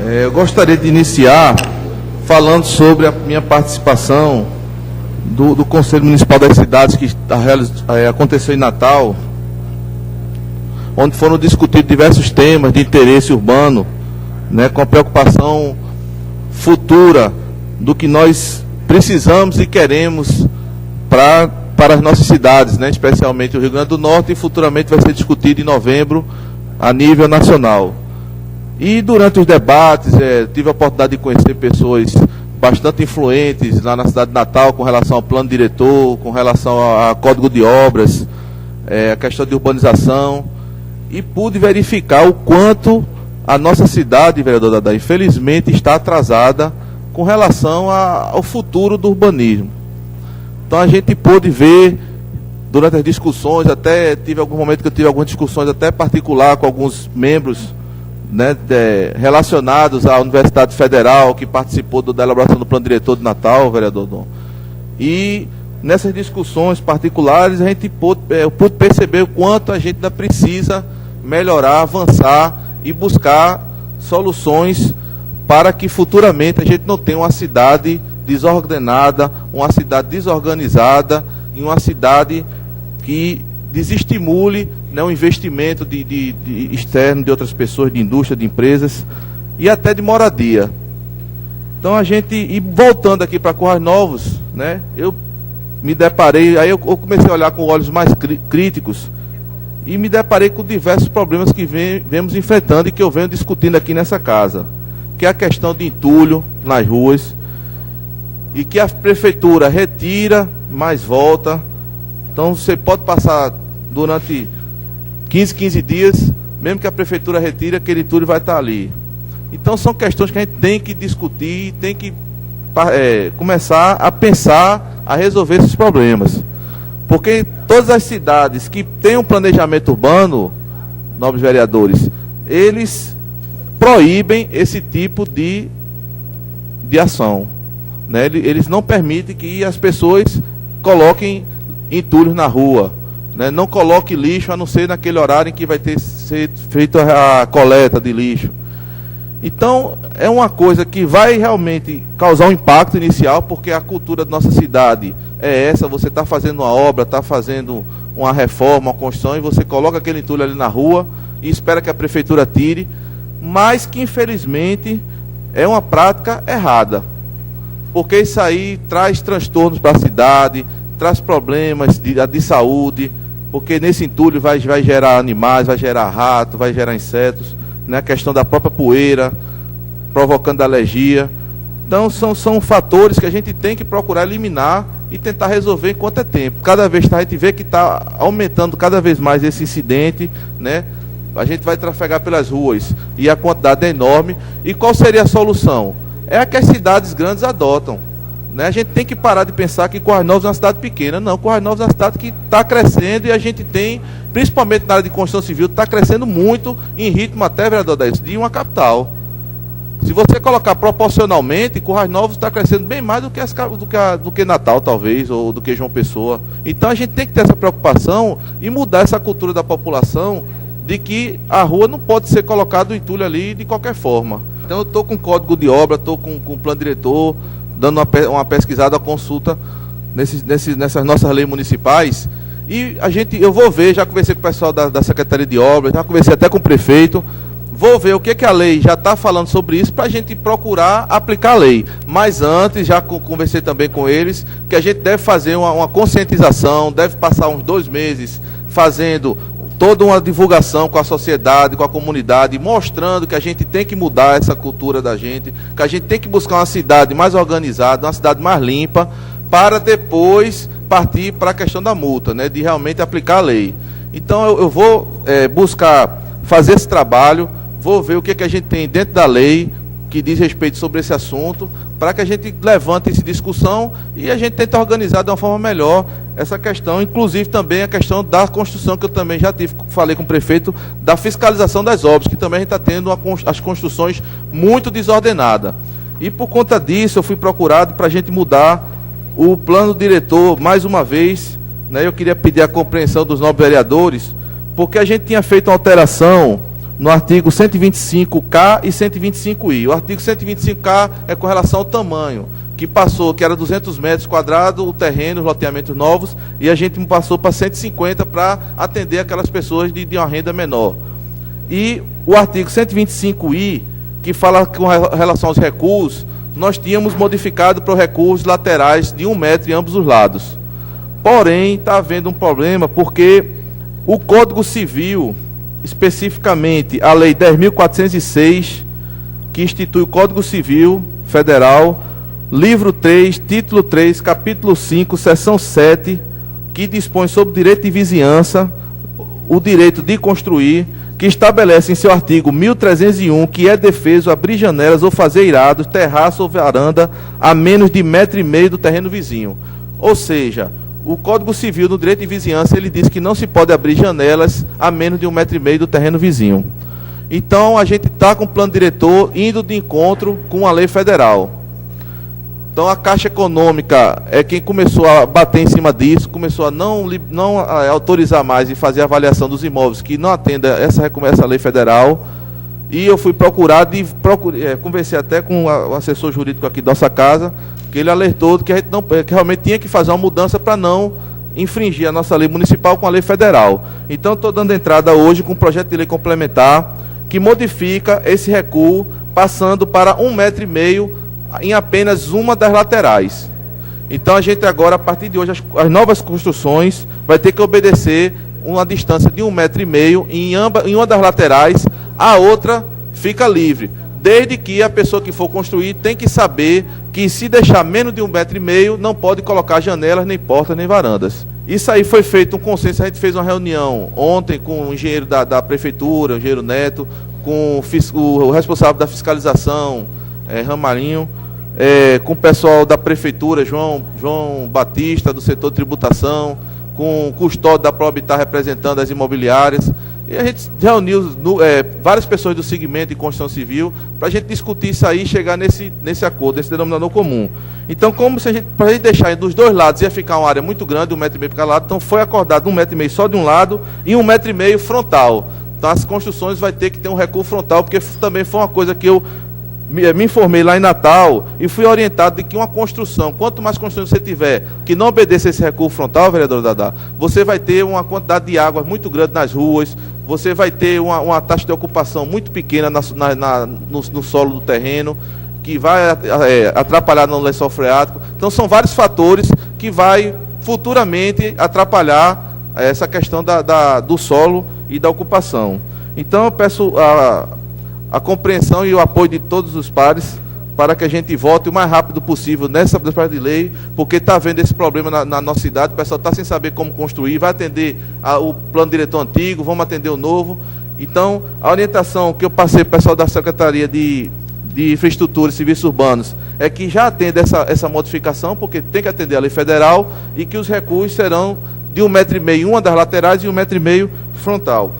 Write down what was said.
Eu gostaria de iniciar falando sobre a minha participação do Conselho Municipal das Cidades que aconteceu em Natal, onde foram discutidos diversos temas de interesse urbano, né, com a preocupação futura do que nós precisamos e queremos para as nossas cidades, né, especialmente o Rio Grande do Norte, e futuramente vai ser discutido em novembro a nível nacional. E durante os debates, tive a oportunidade de conhecer pessoas bastante influentes lá na cidade de Natal com relação ao plano diretor, com relação a código de obras, a questão de urbanização, e pude verificar o quanto a nossa cidade, vereador Dadá, infelizmente está atrasada com relação ao futuro do urbanismo. Então a gente pôde ver durante as discussões, até tive algum momento que eu tive algumas discussões até particular com alguns membros, né, relacionados à Universidade Federal, que participou da elaboração do plano diretor de Natal, vereador Dom. E nessas discussões particulares eu pude perceber o quanto a gente ainda precisa melhorar, avançar e buscar soluções para que futuramente a gente não tenha uma cidade desordenada, uma cidade desorganizada, e uma cidade que desestimule, né, o investimento de externo de outras pessoas, de indústria, de empresas e até de moradia. Então e voltando aqui para Currais Novos, né, eu me deparei, aí eu comecei a olhar com olhos mais críticos e me deparei com diversos problemas que vemos enfrentando e que eu venho discutindo aqui nessa casa, que é a questão de entulho nas ruas, e que a prefeitura retira, mas volta. Então você pode passar durante 15 dias, mesmo que a prefeitura retire, aquele entulho vai estar ali. Então são questões que a gente tem que discutir, tem que começar a pensar, a resolver esses problemas. Porque todas as cidades que têm um planejamento urbano, nobres vereadores, eles proíbem esse tipo de ação, né? Eles não permitem que as pessoas coloquem entulhos na rua, né? Não coloque lixo, a não ser naquele horário em que vai ser feita a coleta de lixo. Então, é uma coisa que vai realmente causar um impacto inicial, porque a cultura da nossa cidade é essa: você está fazendo uma obra, está fazendo uma reforma, uma construção, e você coloca aquele entulho ali na rua e espera que a prefeitura tire, mas que infelizmente é uma prática errada, porque isso aí traz transtornos para a cidade, traz problemas de saúde, porque nesse entulho vai gerar animais, vai gerar rato, vai gerar insetos, né? A questão da própria poeira, provocando alergia. Então são fatores que a gente tem que procurar eliminar e tentar resolver enquanto é tempo. Cada vez a gente vê que está aumentando cada vez mais esse incidente, né? A gente vai trafegar pelas ruas e a quantidade é enorme. E qual seria a solução? É a que as cidades grandes adotam, né? A gente tem que parar de pensar que Currais Novos é uma cidade pequena. Não, Currais Novos é uma cidade que está crescendo, e a gente tem, principalmente na área de construção civil, está crescendo muito, em ritmo até, vereador Daís, de uma capital. Se você colocar proporcionalmente, Currais Novos está crescendo bem mais do que Natal, talvez, ou do que João Pessoa. Então a gente tem que ter essa preocupação e mudar essa cultura da população de que a rua não pode ser colocado o entulho ali de qualquer forma. Então eu estou com código de obra, estou com o plano diretor, dando uma pesquisada, uma consulta nessas nossas leis municipais. E eu vou ver, já conversei com o pessoal da Secretaria de Obras, já conversei até com o prefeito, vou ver o que a lei já está falando sobre isso, para a gente procurar aplicar a lei. Mas antes, já conversei também com eles, que a gente deve fazer uma conscientização, deve passar uns 2 meses fazendo toda uma divulgação com a sociedade, com a comunidade, mostrando que a gente tem que mudar essa cultura da gente, que a gente tem que buscar uma cidade mais organizada, uma cidade mais limpa, para depois partir para a questão da multa, né, de realmente aplicar a lei. Então eu vou buscar fazer esse trabalho, vou ver o que a gente tem dentro da lei que diz respeito sobre esse assunto, para que a gente levante essa discussão e a gente tente organizar de uma forma melhor essa questão, inclusive também a questão da construção, que eu também já falei com o prefeito, da fiscalização das obras, que também a gente está tendo as construções muito desordenadas. E por conta disso eu fui procurado para a gente mudar o plano diretor mais uma vez, né? Eu queria pedir a compreensão dos nobres vereadores, porque a gente tinha feito uma alteração no artigo 125K e 125I. O artigo 125K é com relação ao tamanho, que passou, que era 200 metros quadrados, o terreno, os loteamentos novos, e a gente passou para 150 para atender aquelas pessoas de uma renda menor. E o artigo 125I, que fala com relação aos recuos, nós tínhamos modificado para os recuos laterais de 1 metro em ambos os lados. Porém, está havendo um problema, porque o Código Civil, especificamente a Lei 10.406, que institui o Código Civil Federal, livro 3, título 3, capítulo 5, seção 7, que dispõe sobre o direito de vizinhança, o direito de construir, que estabelece em seu artigo 1301 que é defeso abrir janelas ou fazer eirados, terraço ou varanda a menos de 1,5 metro do terreno vizinho. Ou seja, o Código Civil do direito de vizinhança, ele diz que não se pode abrir janelas a menos de 1,5 metro do terreno vizinho. Então, a gente está com o plano diretor indo de encontro com a lei federal. Então, a Caixa Econômica é quem começou a bater em cima disso, começou a não autorizar mais e fazer a avaliação dos imóveis que não atendem essa lei federal. E eu fui procurado e conversei até com o assessor jurídico aqui da nossa casa, que ele alertou que a gente que realmente tinha que fazer uma mudança para não infringir a nossa lei municipal com a lei federal. Então, estou dando entrada hoje com um projeto de lei complementar que modifica esse recuo, passando para 1,5 metro em apenas uma das laterais. Então, a gente agora, a partir de hoje, as novas construções vai ter que obedecer uma distância de 1,5 metro em uma das laterais, a outra fica livre. Desde que a pessoa que for construir tem que saber que, se deixar menos de 1,5 metro, não pode colocar janelas, nem portas, nem varandas. Isso aí foi feito um consenso. A gente fez uma reunião ontem com o engenheiro da prefeitura, o engenheiro Neto, com o responsável da fiscalização, Ramarinho, com o pessoal da prefeitura, João Batista, do setor de tributação, com o custódio da Probitar representando as imobiliárias. E a gente reuniu várias pessoas do segmento de construção civil para a gente discutir isso aí e chegar nesse acordo, nesse denominador comum. Então, para a gente deixar dos dois lados, ia ficar uma área muito grande, 1,5 metro para cada lado, então foi acordado 1,5 metro só de um lado e 1,5 metro frontal. Então, as construções vai ter que ter um recuo frontal, porque também foi uma coisa que eu me informei lá em Natal e fui orientado de que uma construção, quanto mais construção você tiver que não obedeça esse recuo frontal, vereador Dadá, você vai ter uma quantidade de água muito grande nas ruas, você vai ter uma taxa de ocupação muito pequena no solo do terreno, que vai atrapalhar no lençol freático. Então, são vários fatores que vai futuramente atrapalhar essa questão do solo e da ocupação. Então, eu peço a compreensão e o apoio de todos os pares para que a gente vote o mais rápido possível nessa projeto de lei, porque está havendo esse problema na nossa cidade, o pessoal está sem saber como construir, vai atender o plano diretor antigo, vamos atender o novo. Então, a orientação que eu passei para o pessoal da Secretaria de Infraestrutura e Serviços Urbanos é que já atende essa modificação, porque tem que atender a lei federal, e que os recuos serão de 1,5 metro em uma das laterais e 1,5 metro frontal.